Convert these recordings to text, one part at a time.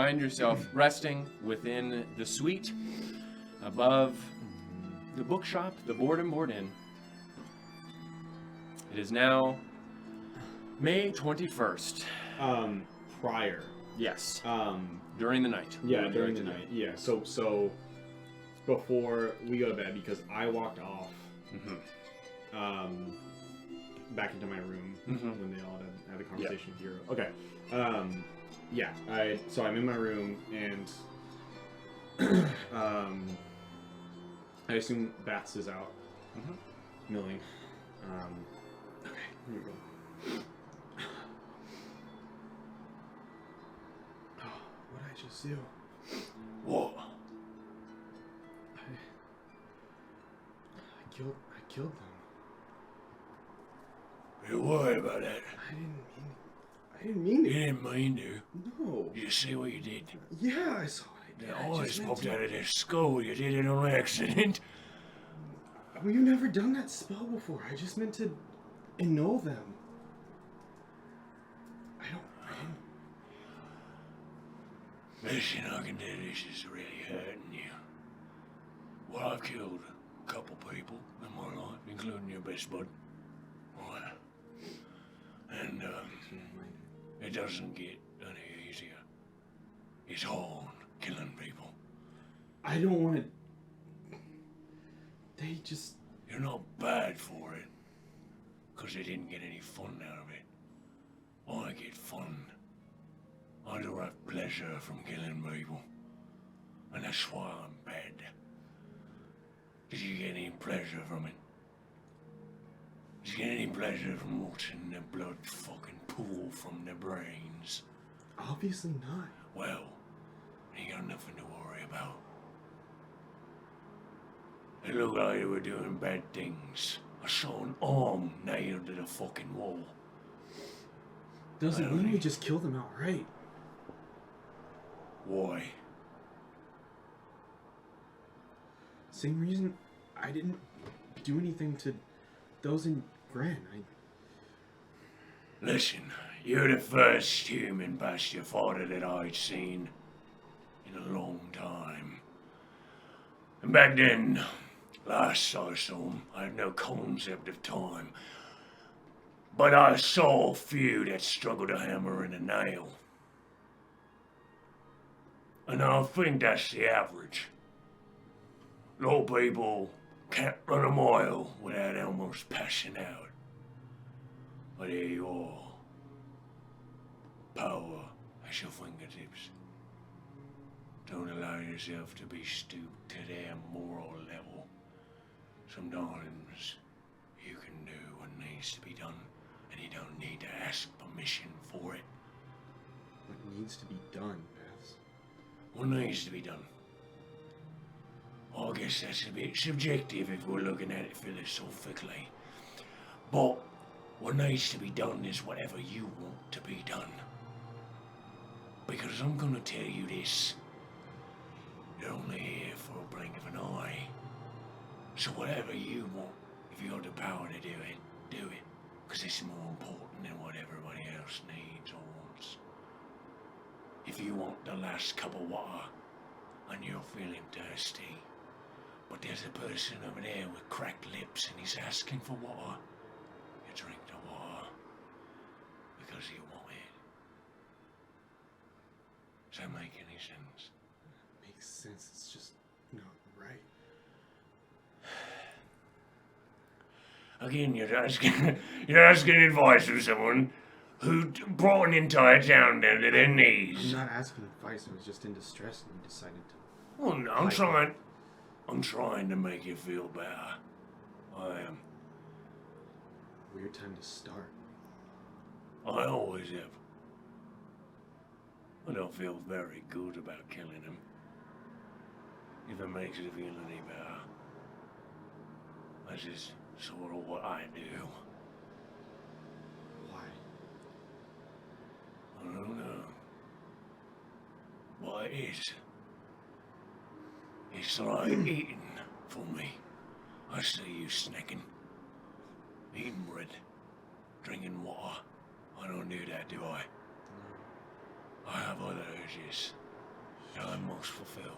find yourself resting within the suite above the bookshop, the Board and Board Inn. It is now May 21st. Prior. Yes. During the night. Yeah, during the night. Yeah. So before we go to bed, because I walked off back into my room when they all had a conversation with Hero. Okay. So I'm in my room and I assume Baths is out milling. Okay, here we go. What did I just do? What? I killed them. You worry about that. I didn't mean to. You didn't mean to. No. You see what you did? Yeah, I saw it. The eyes popped out of their skull. You did it on accident. Well, you've never done that spell before. I just meant to annul them. I didn't. Listen, I can tell this is really hurting you. Well, I've killed a couple people in my life, including your best bud. Right. And, it doesn't get any easier. It's hard killing people. I don't want to... They just... You're not bad for it, because they didn't get any fun out of it. I get fun. I derive pleasure from killing people, and that's why I'm bad. Did you get any pleasure from it? Did you get any pleasure from watching the blood fucking pool from their brains? Obviously not. Well, you got nothing to worry about. It looked like they were doing bad things. I saw an arm nailed to the fucking wall. Doesn't mean we just kill them outright. Why? Same reason I didn't do anything to those in Gren. Listen, you're the first human past your father that I'd seen in a long time. And back then, last I saw him, I had no concept of time. But I saw a few that struggled a hammer and a nail. And I think that's the average. A lot of people can't run a mile without almost passing out. But here you are. Power at your fingertips. Don't allow yourself to be stooped to their moral level. Sometimes you can do what needs to be done, and you don't need to ask permission for it. What needs to be done, Baths? What needs to be done? I guess that's a bit subjective if we're looking at it philosophically. But what needs to be done is whatever you want to be done. Because I'm gonna tell you this. You're only here for a blink of an eye. So whatever you want, if you got the power to do it, do it. Because it's more important than what everybody else needs or wants. If you want the last cup of water and you're feeling thirsty, but there's a person over there with cracked lips and he's asking for water, you drink the water because you want it. Does that make any sense? It makes sense, it's just not right. Again, you're asking advice from someone who brought an entire town down to their knees. I'm not asking advice, I was just in distress and decided to... Well, no, I'm trying to make you feel better. I am. Weird time to start. I always have. I don't feel very good about killing him. If it makes you feel any better. That's just sort of what I do. Why? I don't know. What it is. It's like eating for me. I see you snacking. Eating bread. Drinking water. I don't do that, do I? I have other urges. that I must fulfill.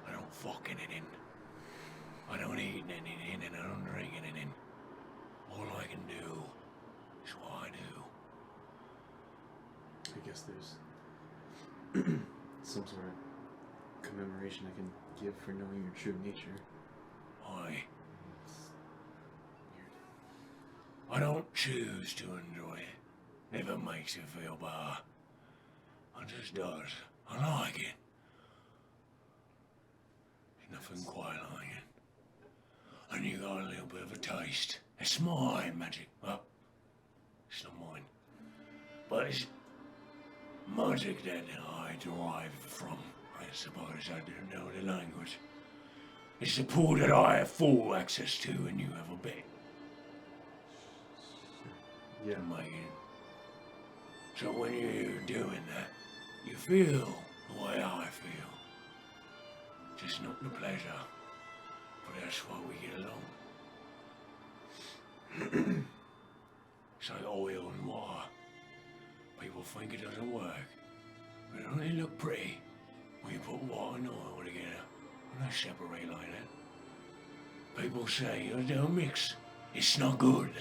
I don't fuck anything. I don't eat anything and I don't drink anything. All I can do is what I do. I guess there's some sort of commemoration I can give for knowing your true nature. Why? It's weird. I don't choose to enjoy it if it makes you feel better. It just does. I like it. There's nothing quite like it. And you got a little bit of a taste. It's my magic. Well, it's not mine. But it's magic that I derive from. I suppose I don't know the language. It's the pool that I have full access to and you have a bit. Yeah. Amazing. So when you're doing that, you feel the way I feel. Just not the pleasure. But that's why we get along. It's like oil and water. People think it doesn't work. But it only look pretty when you put water and oil together. And they separate like that. People say, oh, don't mix. It's not good.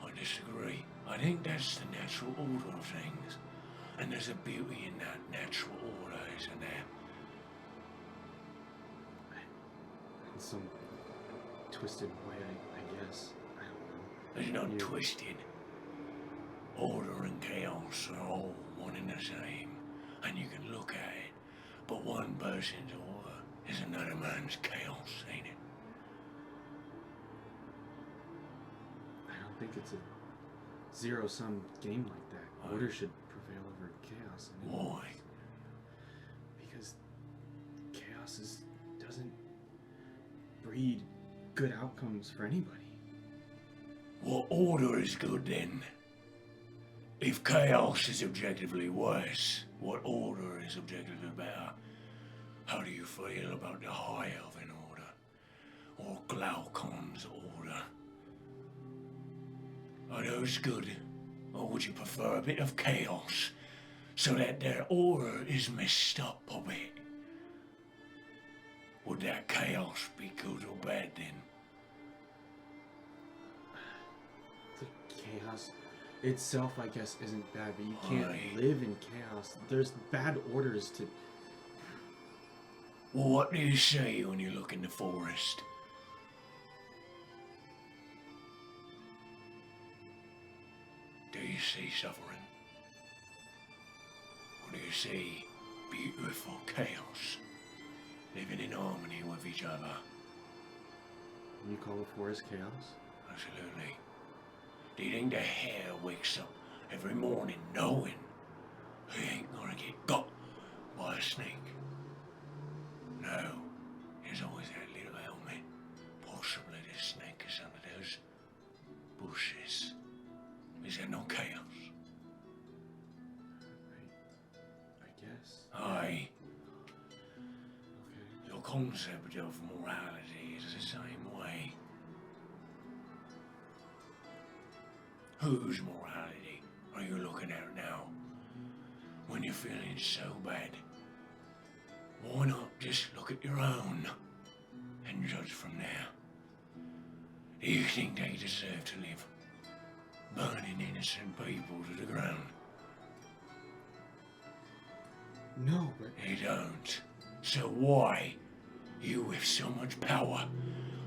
I disagree. I think that's the natural order of things. And there's a beauty in that natural order, isn't there? In some twisted way, I guess. I don't know. There's no Yeah. twisted. Order and chaos are all one and the same. And you can look at it. But one person's order is another man's chaos, ain't it? I don't think it's a zero-sum game like that. Order should prevail over chaos. And Why? Because chaos doesn't breed good outcomes for anybody. What order is good then? If chaos is objectively worse, what order is objectively better? How do you feel about the high elven order? Or Glaucon's order? Are those good? Or would you prefer a bit of chaos so that their order is messed up a bit? Would that chaos be good or bad then? The chaos itself, I guess, isn't bad, but you can't Aye. live in chaos. There's bad orders to... Well, what do you say when you look in the forest? Do you see suffering? Or do you see beautiful chaos living in harmony with each other? You call the forest chaos? Absolutely. Do you think the hare wakes up every morning knowing he ain't gonna get got by a snake? No. There's always that little helmet. Possibly the snake is under those bushes. Is there no chaos? I guess. Aye. Okay. Your concept of morality is the same way. Whose morality are you looking at now? When you're feeling so bad, why not just look at your own and judge from there? Do you think they deserve to live burning innocent people to the ground? No, but... They don't. So why, you with so much power,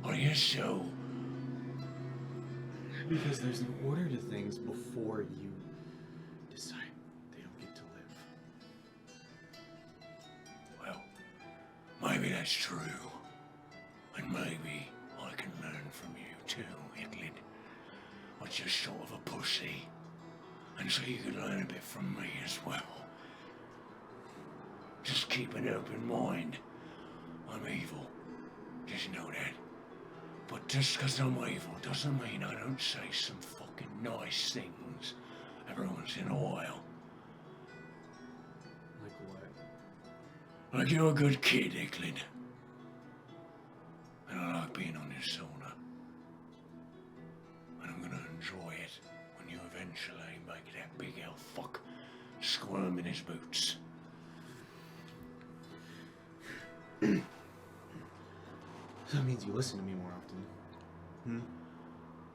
are you so... Because there's an order to things before you decide they don't get to live. Well, maybe that's true. And maybe I can learn from you too, Yclad. I'm just sort of a pussy. And so you can learn a bit from me as well. Just keep an open mind. I'm evil. Just know that. But just because I'm evil doesn't mean I don't say some fucking nice things every once in a while. Like what? Like you're a good kid, Yclad. And I like being on this shoulder. And I'm gonna enjoy it when you eventually make that big elf fuck squirm in his boots. So that means you listen to me more often.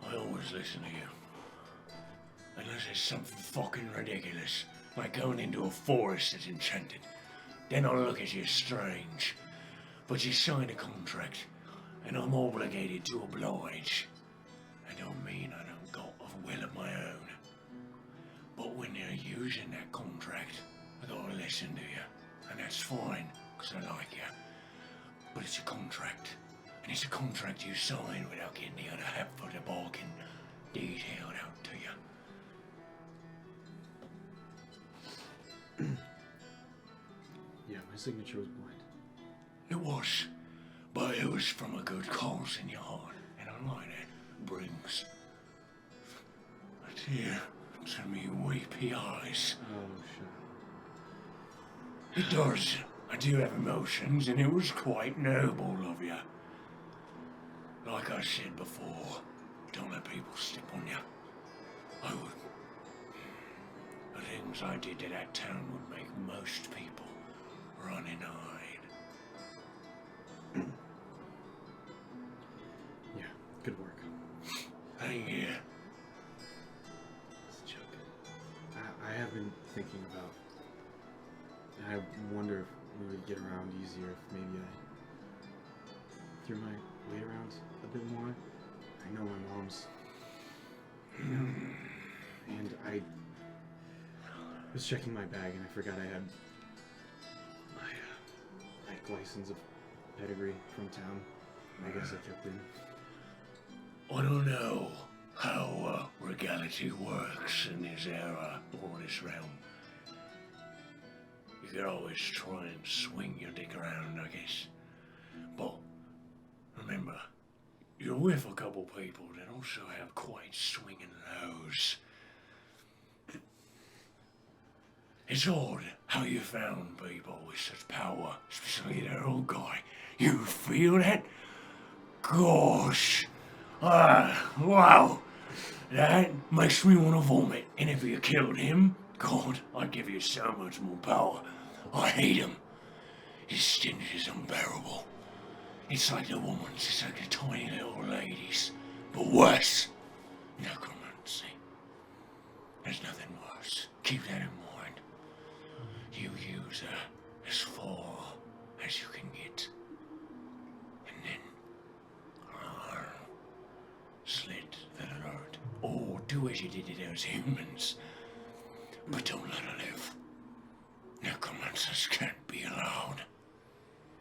I always listen to you. Unless it's something fucking ridiculous, like going into a forest that's enchanted. Then I'll look at you strange. But you signed a contract, and I'm obligated to oblige. I don't mean I don't got a will of my own. But when they're using that contract, I gotta listen to you. And that's fine, because I like you. But it's a contract. And it's a contract you sign without getting the other half of the bargain detailed out to you. Yeah, my signature was blind. It was. But it was from a good cause in your heart. And I like that. Brings a tear to me weepy eyes. Oh, shit. It does. I do have emotions, and it was quite noble of you. Like I said before, don't let people step on you. I would. The things I did to that town would make most people run and hide. Yeah, good work. Thank you. It's a joke. I have been thinking about... I wonder if we would get around easier if maybe I threw my weight around a bit more. I know my mom's... And I was checking my bag and I forgot I had my license of pedigree from town. I guess I kept it. I don't know how regality works in this era or this realm. You could always try and swing your dick around, I guess. But remember, you're with a couple people that also have quite swinging lows. It's odd how you found people with such power, especially that old guy. You feel that? Gosh. Wow. That makes me want to vomit. And if you killed him, God, I'd give you so much more power. I hate him. His stench is unbearable. It's like the woman's, it's like the tiny little ladies. But worse. Necromancy. There's nothing worse. Keep that in mind. You use her as far as you can get. And then slit the alert. Or do as you did to those humans. But don't let her live. Necromancers can't be allowed.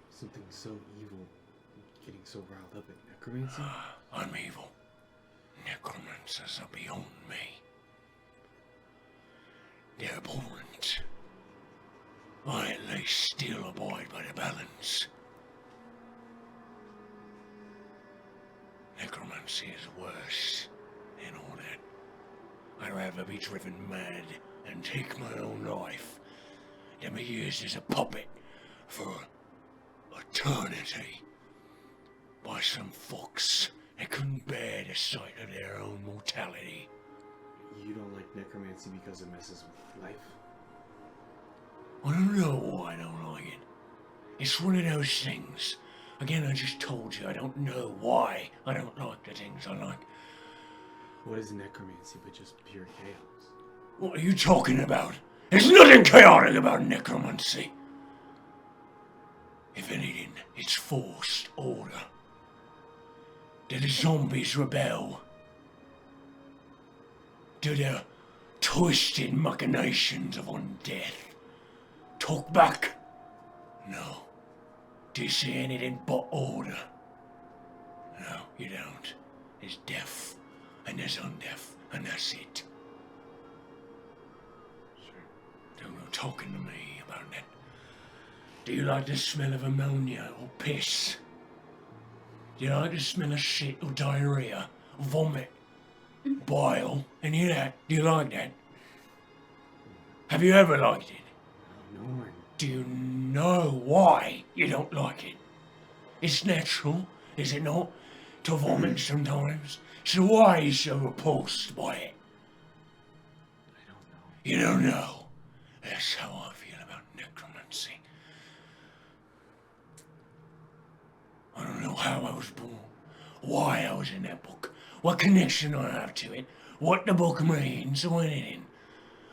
Something so evil, getting so riled up at necromancy? I'm evil. Necromancers are beyond me. They're abhorrent. I at least still abide by the balance. Necromancy is worse than all that. I'd rather be driven mad and take my own life than be used as a puppet for eternity by some fucks that couldn't bear the sight of their own mortality. You don't like necromancy because it messes with life? I don't know why I don't like it. It's one of those things. Again, I just told you I don't know why I don't like the things I like. What is necromancy but just pure chaos? What are you talking about? There's nothing chaotic about necromancy. If anything, it's forced order. Do the zombies rebel? Do the twisted machinations of undeath talk back? No. Do you see anything but order? No, you don't. There's death, and there's undeath, and that's it. Sure. Don't go talking to me about that. Do you like the smell of ammonia or piss? Do you like the smell of shit or diarrhea, vomit, bile, any of that? Do you like that? Have you ever liked it? No, Do you know why you don't like it? It's natural, is it not, to vomit sometimes? So why are you so repulsed by it? I don't know. You don't know. That's how I feel about necromancy. know how I was born, why I was in that book, what connection I have to it, what the book means, or anything.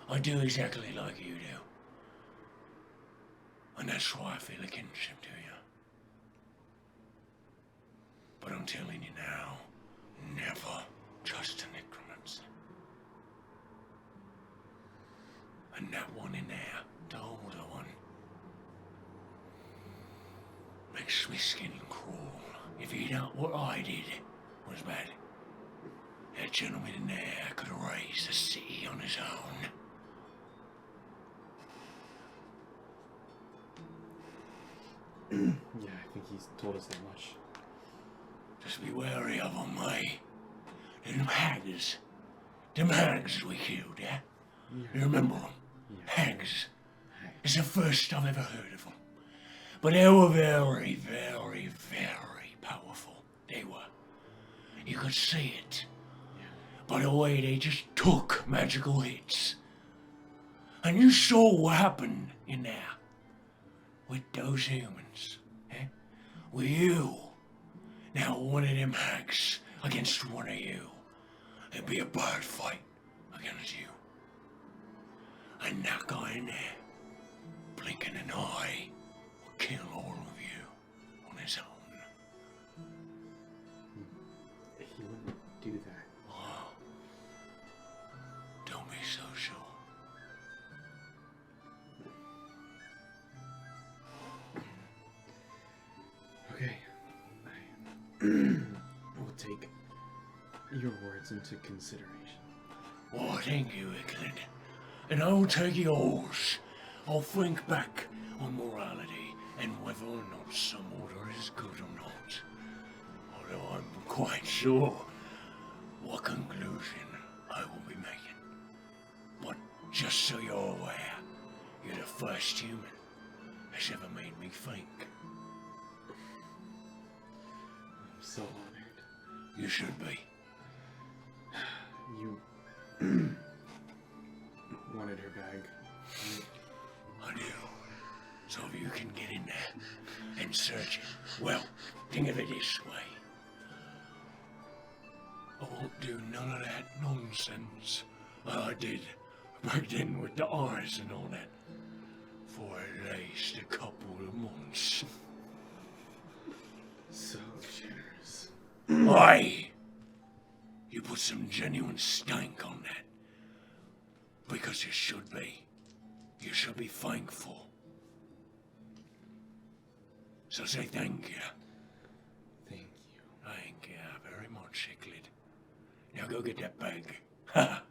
I do exactly like you do. And that's why I feel a kinship to you. But I'm telling you now, never trust a necromancer. And that one in there, the older one, makes me skin crawl. If he done what I did was bad, that gentleman in there could have raised a city on his own. Yeah, I think he's told us that much. Just be wary of them, mate. Them hags we killed, yeah? You remember them? Yeah. Hags. It's the first I've ever heard of them. But they were very, very, very powerful. They were. You could see it. By the way they just took magical hits. And you saw what happened in there. With those humans, eh? With you. Now one of them hags against one of you. It'd be a bad fight against you. And that guy in there, blinking an eye, will kill all of you on his own. He wouldn't do that. Oh, don't be so sure. Okay. We'll take your words into consideration. Oh, thank you, Yclad. And I will take yours. I'll think back on morality and whether or not some order is good or not. Although I'm quite sure what conclusion I will be making. But just so you're aware, you're the first human that's ever made me think. I'm so honored. You should be. You wanted her bag. I do. So if you can get in there and search it, well, think of it this way. I won't do none of that nonsense I did back then with the eyes and all that for at least a couple of months. So generous. Why? You put some genuine stank on that. Because you should be. You should be thankful. So say thank you. Thank you. Thank you very much, Yclad. Now go get that bag. Ha!